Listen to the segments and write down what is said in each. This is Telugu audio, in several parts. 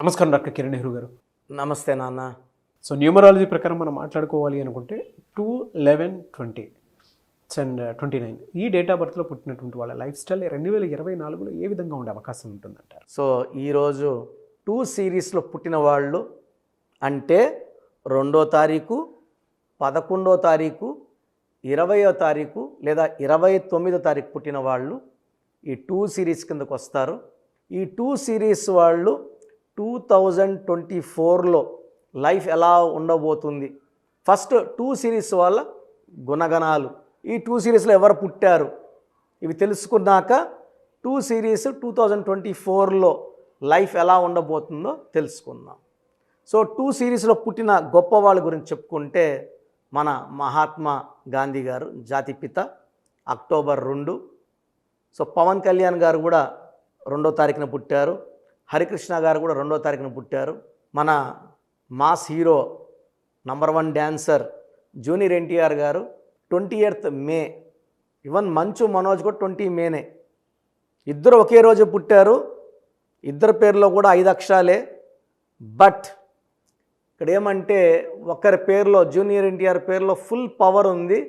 నమస్కారం డాక్టర్ కిరణ్ నెహ్రూ గారు. నమస్తే నాన్న. సో న్యూమరాలజీ ప్రకారం మనం మాట్లాడుకోవాలి అనుకుంటే 2-11-20 అండ్ 29 ఈ డేట్ ఆఫ్ బర్త్లో పుట్టినటువంటి వాళ్ళ లైఫ్ స్టైల్ 2024లో ఏ విధంగా ఉండే అవకాశం ఉంటుందంటారు? సో ఈరోజు 2 సిరీస్లో పుట్టిన వాళ్ళు అంటే 2వ తారీఖు, 11వ తారీఖు, 20వ తారీఖు లేదా 29వ తారీఖు పుట్టిన వాళ్ళు ఈ 2 సిరీస్ కిందకు వస్తారు. ఈ 2 సిరీస్ వాళ్ళు 2024లో లైఫ్ ఎలా ఉండబోతుంది, ఫస్ట్ 2 సిరీస్ వాళ్ళ గుణగణాలు, ఈ 2 సిరీస్లో ఎవరు పుట్టారు ఇవి తెలుసుకున్నాక 2 సిరీస్ 2024లో లైఫ్ ఎలా ఉండబోతుందో తెలుసుకుందాం. సో 2 సిరీస్లో పుట్టిన గొప్ప వాళ్ళ గురించి చెప్పుకుంటే మన మహాత్మా గాంధీ గారు జాతిపిత, అక్టోబర్ 2. సో పవన్ కళ్యాణ్ గారు కూడా 2వ తారీఖున పుట్టారు. హరికృష్ణ గారు కూడా 2వ తారీఖున పుట్టారు. మన mass hero number 1 dancer junior NTR గారు 28th మే. ఈవెన్ మంచు మనోజ్ కూడా 20 మేనే. ఇద్దరు ఒకే రోజు పుట్టారు. ఇద్దరు పేర్లో కూడా 5 అక్షరాలే. బట్ ఇక్కడ ఏమంటే ఒకరి పేరులో జూనియర్ ఎన్టీఆర్ పేరులో ఫుల్ పవర్ ఉంది,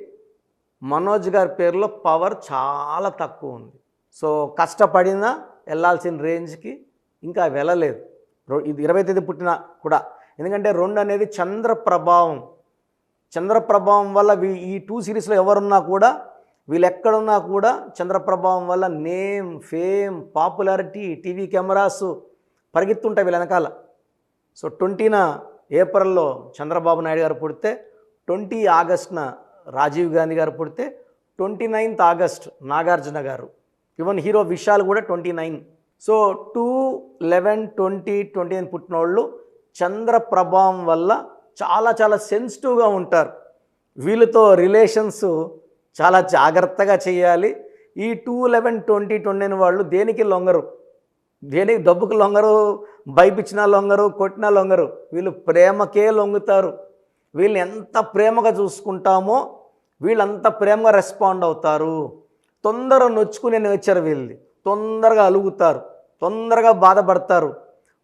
మనోజ్ గారి పేరులో పవర్ చాలా తక్కువ ఉంది. సో కష్టపడినా వెళ్ళాల్సిన రేంజ్కి ఇంకా వెళ్ళలేదు. ఇది 20వ తేదీ పుట్టినా కూడా, ఎందుకంటే 2 అనేది చంద్ర ప్రభావం వల్ల ఈ 2 సిరీస్లో ఎవరున్నా కూడా, వీళ్ళు ఎక్కడున్నా కూడా చంద్ర ప్రభావం వల్ల name, fame, popularity, TV cameras పరిగెత్తుంటాయి వీళ్ళ వెనకాల. సో 20న ఏప్రిల్లో చంద్రబాబు నాయుడు గారు పుడితే, 20 ఆగస్టున రాజీవ్ గాంధీ గారు పుడితే, 29th ఆగస్ట్ నాగార్జున గారు, ఈవెన్ హీరో విశాల్ కూడా 29. సో 2-11-20-29 పుట్టిన వాళ్ళు చంద్ర ప్రభావం వల్ల చాలా చాలా సెన్సిటివ్గా ఉంటారు. వీళ్ళతో రిలేషన్స్ చాలా జాగ్రత్తగా చేయాలి. ఈ 2-11-20-29 వాళ్ళు దేనికి లొంగరు, దేనికి డబ్బుకు లొంగరు, భయపించినా లొంగరు, కొట్టినా లొంగరు. వీళ్ళు ప్రేమకే లొంగుతారు. వీళ్ళని ఎంత ప్రేమగా చూసుకుంటామో వీళ్ళంత ప్రేమగా రెస్పాండ్ అవుతారు. తొందరగా నొచ్చుకునే నేచర్ వీళ్ళది. తొందరగా అలుగుతారు, తొందరగా బాధపడతారు.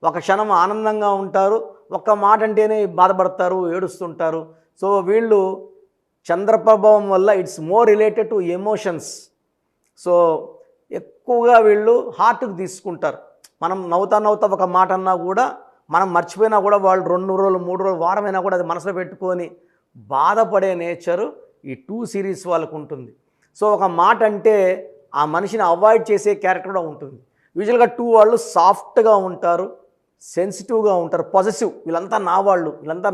ఒక క్షణం ఆనందంగా ఉంటారు, ఒక్క మాట అంటేనే బాధపడతారు, ఏడుస్తుంటారు. సో వీళ్ళు చంద్రప్రభావం వల్ల it's more related to emotions. So ఎక్కువగా వీళ్ళు హార్ట్కి తీసుకుంటారు. మనం నవ్వుతా ఒక మాట అన్నా కూడా, మనం మర్చిపోయినా కూడా వాళ్ళు 2 రోజులు 3 రోజులు వారమైనా కూడా అది మనసులో పెట్టుకొని బాధపడే నేచరు ఈ 2 సిరీస్ వాళ్ళకు ఉంటుంది. సో ఒక మాట అంటే ఆ మనిషిని అవాయిడ్ చేసే క్యారెక్టర్ కూడా ఉంటుంది. యూజువల్గా 2 వాళ్ళు సాఫ్ట్గా ఉంటారు, సెన్సిటివ్గా ఉంటారు, పాజిటివ్. వీళ్ళంతా నా వాళ్ళు, వీళ్ళంతా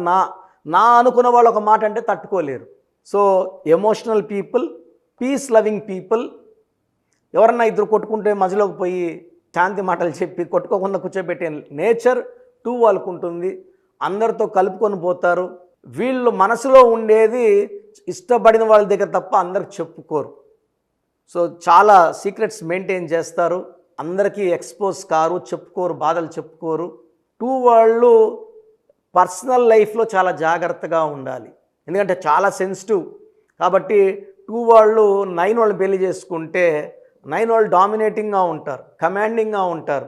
నా అనుకున్న వాళ్ళు ఒక మాట అంటే తట్టుకోలేరు. So emotional people, peace loving people. ఎవరన్నా ఇద్దరు కొట్టుకుంటే మధ్యలోకి పోయి శాంతి మాటలు చెప్పి కొట్టుకోకుండా కూర్చోబెట్టే నేచర్ 2 వాళ్ళకు ఉంటుంది. అందరితో కలుపుకొని పోతారు. వీళ్ళు మనసులో ఉండేది ఇష్టపడిన వాళ్ళ దగ్గర తప్ప అందరికి చెప్పుకోరు. సో చాలా సీక్రెట్స్ మెయింటైన్ చేస్తారు, అందరికీ ఎక్స్పోజ్ కారు, చెప్పుకోరు, బాధలు చెప్పుకోరు. 2 వాళ్ళు పర్సనల్ లైఫ్లో చాలా జాగ్రత్తగా ఉండాలి, ఎందుకంటే చాలా సెన్సిటివ్. కాబట్టి 2 వాళ్ళు 9 వాళ్ళు పెళ్లి చేసుకుంటే 9 వాళ్ళు డామినేటింగ్గా ఉంటారు, కమాండింగ్గా ఉంటారు.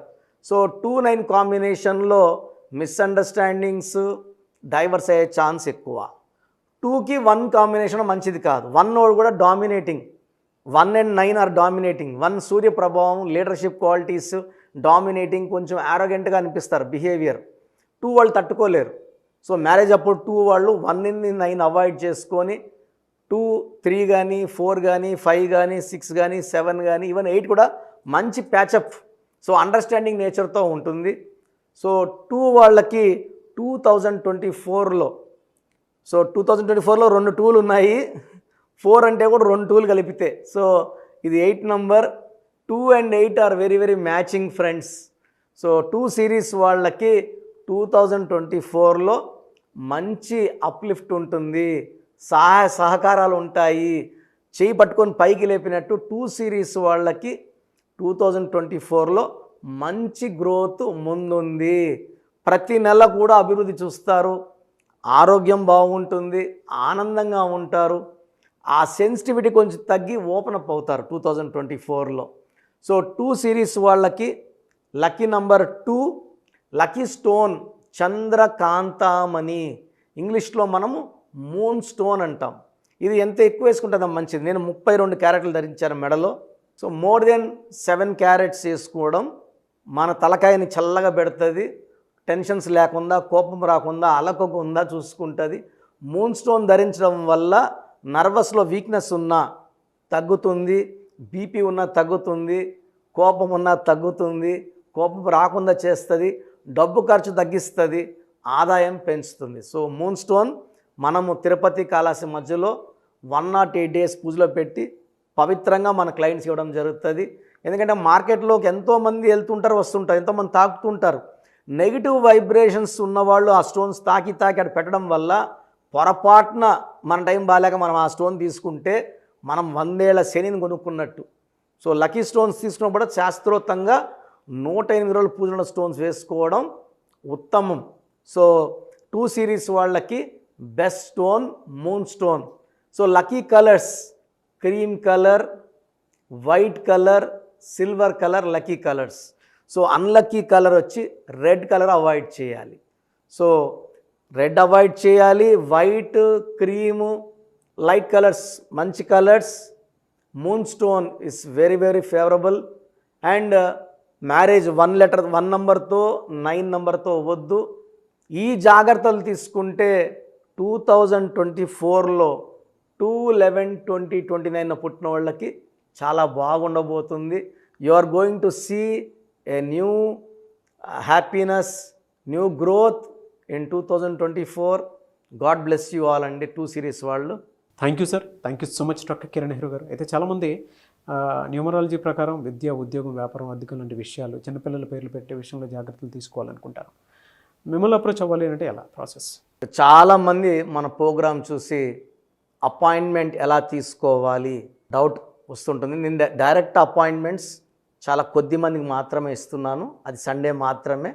సో 2-9 కాంబినేషన్లో మిస్అండర్స్టాండింగ్స్, డైవర్స్ అయ్యే ఛాన్స్ ఎక్కువ. 2కి 1 కాంబినేషన్ మంచిది కాదు. 1 వాడు కూడా డామినేటింగ్, 1 and 9 ఆర్ డామినేటింగ్. 1 సూర్య ప్రభావం, లీడర్షిప్ క్వాలిటీస్, డామినేటింగ్, కొంచెం యారోగెంట్గా అనిపిస్తారు బిహేవియర్. 2 వాళ్ళు తట్టుకోలేరు. సో మ్యారేజ్ అప్పుడు 2 వాళ్ళు 1-9 అవాయిడ్ చేసుకొని 2, 3 కానీ 4 కానీ 5 కానీ 6 కానీ 7 కానీ ఈవెన్ 8 కూడా మంచి ప్యాచప్. సో అండర్స్టాండింగ్ నేచర్తో ఉంటుంది. సో 2 వాళ్ళకి 2024లో, సో 2024లో 2 2లు ఉన్నాయి. 4 అంటే కూడా 2 2లు కలిపితే, సో ఇది 8 number. 2 and 8 are very very matching friends. So 2 series వాళ్ళకి 2024లో మంచి అప్లిఫ్ట్ ఉంటుంది, సహాయ సహకారాలు ఉంటాయి. చేయి పట్టుకొని పైకి లేపినట్టు 2 సిరీస్ వాళ్ళకి 2024లో మంచి గ్రోత్ ముందుంది. ప్రతి నెల కూడా అభివృద్ధి చూస్తారు, ఆరోగ్యం బాగుంటుంది, ఆనందంగా ఉంటారు. ఆ సెన్సిటివిటీ కొంచెం తగ్గి ఓపెన్ అప్ అవుతారు 2024లో. సో 2 సిరీస్ వాళ్ళకి లక్కీ నంబర్ 2, లక్కీ స్టోన్ చంద్రకాంతామణి, ఇంగ్లీష్లో మనము మూన్ స్టోన్ అంటాం. ఇది ఎంత ఎక్కువ వేసుకుంటుందో మంచిది. నేను 32 క్యారెట్లు ధరించాను మెడలో. సో మోర్ దెన్ 7 క్యారెట్స్ వేసుకోవడం మన తలకాయని చల్లగా పెడుతుంది, టెన్షన్స్ లేకుండా, కోపం రాకుండా, అలకకుండా చూసుకుంటుంది. మూన్ స్టోన్ ధరించడం వల్ల నర్వస్లో వీక్నెస్ ఉన్నా తగ్గుతుంది, బీపీ ఉన్నా తగ్గుతుంది, కోపం ఉన్నా తగ్గుతుంది, కోపం రాకుండా చేస్తుంది, డబ్బు ఖర్చు తగ్గిస్తుంది, ఆదాయం పెంచుతుంది. సో మూన్ స్టోన్ మనము తిరుపతి కాళహస్తి మధ్యలో 108 డేస్ పూజలో పెట్టి పవిత్రంగా మన క్లయింట్స్ ఇవ్వడం జరుగుతుంది. ఎందుకంటే మార్కెట్లోకి ఎంతోమంది వెళ్తుంటారు, వస్తుంటారు, ఎంతోమంది తాకుతుంటారు. నెగిటివ్ వైబ్రేషన్స్ ఉన్నవాళ్ళు ఆ స్టోన్స్ తాకి అక్కడ పెట్టడం వల్ల పొరపాటున మన టైం బాగాలేక మనం ఆ స్టోన్ తీసుకుంటే మనం 100 ఏళ్ల శనిని కొనుక్కున్నట్టు. సో లక్కీ స్టోన్స్ తీసుకున్నప్పుడు శాస్త్రోక్తంగా 108 రోజులు పూజలో స్టోన్స్ వేసుకోవడం ఉత్తమం. సో 2 సిరీస్ వాళ్ళకి best stone moon stone. So lucky colours cream colour, white colour, silver colour lucky colours. So unlucky colour వచ్చి రెడ్ కలర్ అవాయిడ్ చేయాలి. సో రెడ్ అవాయిడ్ చేయాలి, వైట్, క్రీము, లైట్ కలర్స్ మంచి colours. Moon stone is very very favourable. And marriage 1 నెంబర్తో 9 నెంబర్తో వద్దు. ఈ జాగ్రత్తలు తీసుకుంటే 2024లో 2/11/2029 పుట్టిన వాళ్ళకి చాలా బాగుండబోతుంది. You are going to see a new happiness, new growth in 2024. God bless you all అండి 2 సిరీస్ వాళ్ళు. Thank you sir, thank you so much doctor Kiran Nehru గారు. అయితే చాలామంది న్యూమరాలజీ ప్రకారం విద్య, ఉద్యోగం, వ్యాపారం, అధికం లాంటి విషయాలు, చిన్నపిల్లల పేర్లు పెట్టే విషయంలో జాగ్రత్తలు తీసుకోవాలనుకుంటారు. మిమ్మల్ని అప్రోచ్ అవ్వాలి అంటే ఎలా ప్రాసెస్? చాలామంది మన ప్రోగ్రామ్ చూసి అపాయింట్మెంట్ ఎలా తీసుకోవాలి డౌట్ వస్తుంటుంది. నేను డైరెక్ట్ అపాయింట్మెంట్స్ చాలా కొద్ది మందికి మాత్రమే ఇస్తున్నాను, అది సండే మాత్రమే.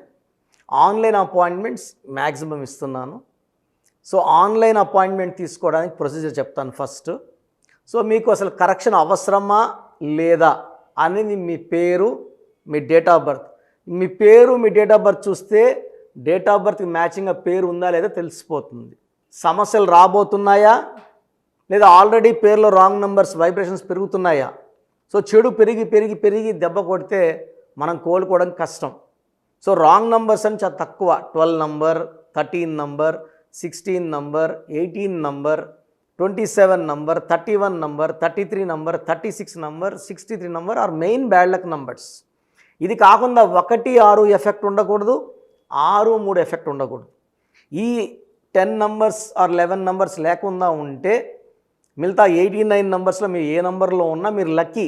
ఆన్లైన్ అపాయింట్మెంట్స్ మ్యాక్సిమం ఇస్తున్నాను. సో ఆన్లైన్ అపాయింట్మెంట్ తీసుకోవడానికి ప్రొసీజర్ చెప్తాను ఫస్ట్. సో మీకు అసలు కరెక్షన్ అవసరమా లేదా అనేది మీ పేరు, మీ డేట్ ఆఫ్ బర్త్. మీ పేరు, మీ డేట్ ఆఫ్ బర్త్ చూస్తే డేట్ ఆఫ్ బర్త్కి మ్యాచింగ్గా పేరు ఉందా లేదా తెలిసిపోతుంది. సమస్యలు రాబోతున్నాయా లేదా ఆల్రెడీ పేరులో రాంగ్ నెంబర్స్ వైబ్రేషన్స్ పెరుగుతున్నాయా? సో చెడు పెరిగి పెరిగి పెరిగి దెబ్బ కొడితే మనం కోలుకోవడం కష్టం. సో రాంగ్ నెంబర్స్ అని చాలా తక్కువ. 12 number, 13 number, 16 number, 18 number, 27 number, 31 number, 33 number, 36 number, 63 number are main bad luck numbers. ఇది కాకుండా 1, 6 ఎఫెక్ట్ ఉండకూడదు, 6, 3 ఎఫెక్ట్ ఉండకూడదు. ఈ 10 నంబర్స్ ఆర్ 11 నంబర్స్ లేకుండా ఉంటే మిగతా 89 నంబర్స్లో మీరు ఏ నంబర్లో ఉన్నా మీరు లక్కీ.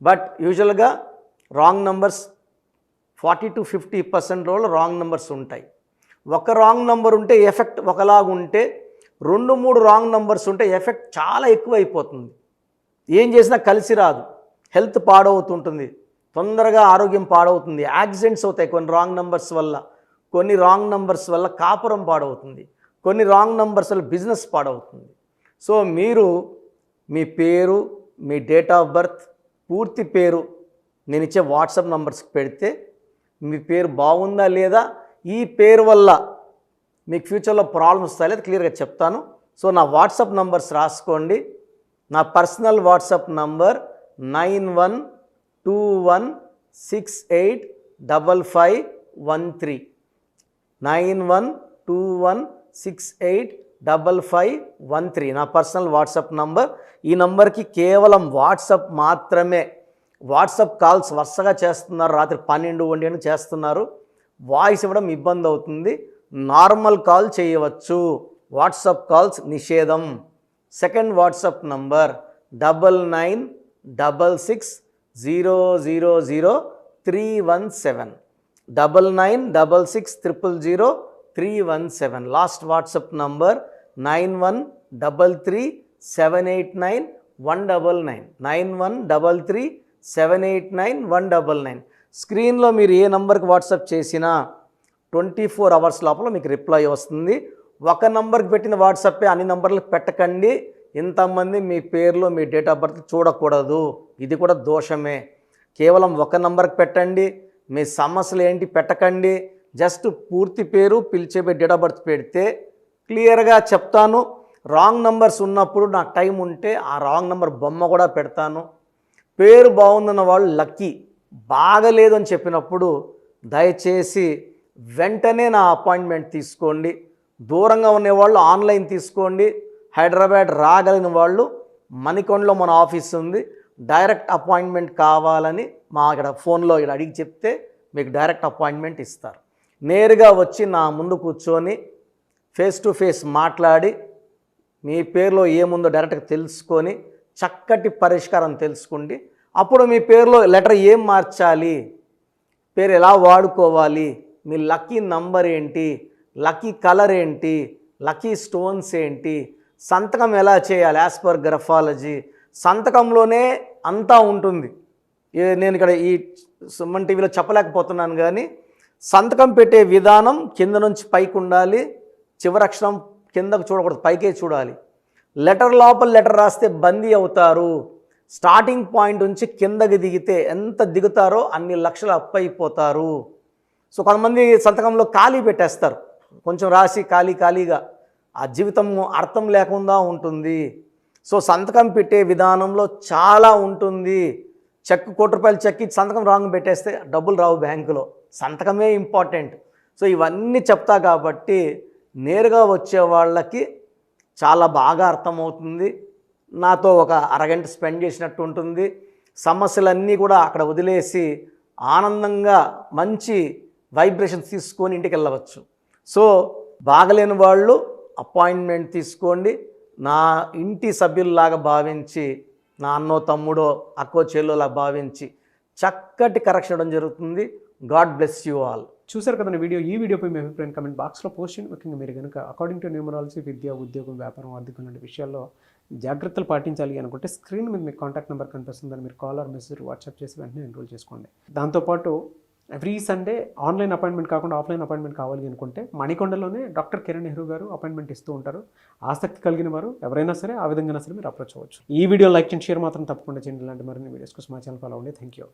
బట్ యూజువల్గా wrong numbers 40 to 50% wrong numbers ఉంటాయి. ఒక రాంగ్ నెంబర్ ఉంటే ఎఫెక్ట్ ఒకలాగా ఉంటే 2, 3 రాంగ్ నెంబర్స్ ఉంటే ఎఫెక్ట్ చాలా ఎక్కువ అయిపోతుంది. ఏం చేసినా కలిసి రాదు, హెల్త్ పాడవుతుంటుంది, తొందరగా ఆరోగ్యం పాడవుతుంది, యాక్సిడెంట్స్ అవుతాయి కొన్ని రాంగ్ నెంబర్స్ వల్ల. కొన్ని రాంగ్ నెంబర్స్ వల్ల కాపురం పాడవుతుంది, కొన్ని రాంగ్ నెంబర్స్ వల్ల బిజినెస్ పాడవుతుంది. సో మీరు మీ పేరు, మీ డేట్ ఆఫ్ బర్త్, పూర్తి పేరు నేను ఇచ్చే వాట్సాప్ నంబర్స్కి పెడితే మీ పేరు బాగుందా లేదా, ఈ పేరు వల్ల మీకు ఫ్యూచర్లో ప్రాబ్లమ్స్ వస్తాయి లేదా క్లియర్గా చెప్తాను. సో నా వాట్సాప్ నంబర్స్ రాసుకోండి. నా పర్సనల్ వాట్సాప్ నంబర్ 9121685513 9121685513 నా పర్సనల్ వాట్సాప్ నంబర్. ఈ నంబర్కి కేవలం వాట్సాప్ మాత్రమే. వాట్సాప్ కాల్స్ వరుసగా చేస్తున్నారు, రాత్రి 12, 1 గంటలకు చేస్తున్నారు, వాయిస్ ఇవ్వడం ఇబ్బంది అవుతుంది. నార్మల్ కాల్ చేయవచ్చు, వాట్సాప్ కాల్స్ నిషేధం. Second WhatsApp number 9966000317 9966000317. Last WhatsApp number 9133789199 9133789199. స్క్రీన్లో మీరు ఏ నంబర్కి వాట్సాప్ చేసినా 24 అవర్స్ లోపల మీకు రిప్లై వస్తుంది. ఒక నంబర్కి పెట్టిన వాట్సాపే అన్ని నంబర్లకు పెట్టకండి. ఇంతమంది మీ పేర్లో మీ డేట్ ఆఫ్ బర్త్ చూడకూడదు, ఇది కూడా దోషమే. కేవలం ఒక నంబర్కి పెట్టండి. మీ సమస్యలు ఏంటి పెట్టకండి, జస్ట్ పూర్తి పేరు పిలిచే డేట్ ఆఫ్ బర్త్ పెడితే క్లియర్గా చెప్తాను. రాంగ్ నంబర్స్ ఉన్నప్పుడు నాకు టైం ఉంటే ఆ రాంగ్ నంబర్ బొమ్మ కూడా పెడతాను. పేరు బాగుందన్న వాళ్ళు లక్కీ, బాగలేదు అని చెప్పినప్పుడు దయచేసి వెంటనే నా అపాయింట్మెంట్ తీసుకోండి. దూరంగా ఉండేవాళ్ళు ఆన్లైన్ తీసుకోండి. హైదరాబాద్ రాగలిగిన వాళ్ళు మణికొండలో మన ఆఫీస్ ఉంది. డైరెక్ట్ అపాయింట్మెంట్ కావాలని మా ఇక్కడ ఫోన్లో ఇక్కడ అడిగి చెప్తే మీకు డైరెక్ట్ అపాయింట్మెంట్ ఇస్తారు. నేరుగా వచ్చి నా ముందు కూర్చొని ఫేస్ టు ఫేస్ మాట్లాడి మీ పేరులో ఏముందో డైరెక్ట్గా తెలుసుకొని చక్కటి పరిష్కారం తెలుసుకోండి. అప్పుడు మీ పేరులో లెటర్ ఏం మార్చాలి, పేరు ఎలా వాడుకోవాలి, మీ లక్కీ నంబర్ ఏంటి, లక్కీ కలర్ ఏంటి, లక్కీ స్టోన్స్ ఏంటి, సంతకం ఎలా చేయాలి యాజ్ పర్ గ్రఫాలజీ, సంతకంలోనే అంతా ఉంటుంది. నేను ఇక్కడ ఈ సుమన్ టీవీలో చెప్పలేకపోతున్నాను కానీ సంతకం పెట్టే విధానం కింద నుంచి పైకి ఉండాలి, చివరి అక్షరం కిందకు చూడకూడదు, పైకే చూడాలి. లెటర్ లోపల లెటర్ రాస్తే బందీ అవుతారు. స్టార్టింగ్ పాయింట్ నుంచి కిందకి దిగితే ఎంత దిగుతారో అన్ని లక్షలు అప్పు అయిపోతారు. సో కొంతమంది సంతకంలో ఖాళీ పెట్టేస్తారు, కొంచెం రాసి ఖాళీగా ఆ జీవితం అర్థం లేకుండా ఉంటుంది. సో సంతకం పెట్టే విధానంలో చాలా ఉంటుంది. చెక్ ₹1 చెక్ ఇచ్చి సంతకం రాంగ్ పెట్టేస్తే డబ్బులు రావు బ్యాంకులో, సంతకమే ఇంపార్టెంట్. సో ఇవన్నీ చెప్తా కాబట్టి నేరుగా వచ్చే వాళ్ళకి చాలా బాగా అర్థమవుతుంది. నాతో ఒక అరగంట స్పెండ్ చేసినట్టు ఉంటుంది. సమస్యలన్నీ కూడా అక్కడ వదిలేసి ఆనందంగా మంచి వైబ్రేషన్స్ తీసుకొని ఇంటికి వెళ్ళవచ్చు. సో బాగలేని వాళ్ళు అపాయింట్మెంట్ తీసుకోండి. నా ఇంటి సభ్యుల్లాగా భావించి, నా అన్నో తమ్ముడో అక్కో చెల్లోలా భావించి చక్కటి కరెక్షన్ ఇవ్వడం జరుగుతుంది. God bless you all. చూసారు కదా వీడియో. ఈ వీడియోపై మీ అభిప్రాయం కమెంట్ బాక్స్లో పోస్ట్ చేయండి. ముఖ్యంగా మీరు కనుక అకార్డింగ్ టు న్యూమరాలజీ విద్య, ఉద్యోగం, వ్యాపారం, ఆర్థికం లాంటి విషయాల్లో జాగ్రత్తలు పాటించాలి అనుకుంటే స్క్రీన్ మీద మీకు కాంటాక్ట్ నెంబర్ కనిపిస్తుందని మీరు కాల్ ఆర్ మెసేజ్ వాట్సాప్ చేసి వెంటనే ఎన్రోల్ చేసుకోండి. దాంతోపాటు ఎవ్రీ సండే ఆన్లైన్ అపాయింట్మెంట్ కాకుండా ఆఫ్లైన్ అపాయింట్మెంట్ కావాలి అనుకుంటే మణికొండలోనే డాక్టర్ కిరణ్ నెహ్రూ గారు అపాయింట్మెంట్ ఇస్తూ ఉంటారు. ఆసక్తి కలిగిన వారు ఎవరైనా సరే ఆ విధంగా సరే మీరు అప్రోచ్ అవ్వచ్చు. ఈ వీడియో లైక్ చేయండి, షేర్ మాత్రం తప్పకుండా చేయండి. ఇలాంటి మరిన్ని వీడియోస్ కోసం మా ఛానల్ ఫాలో అవ్వండి. Thank you.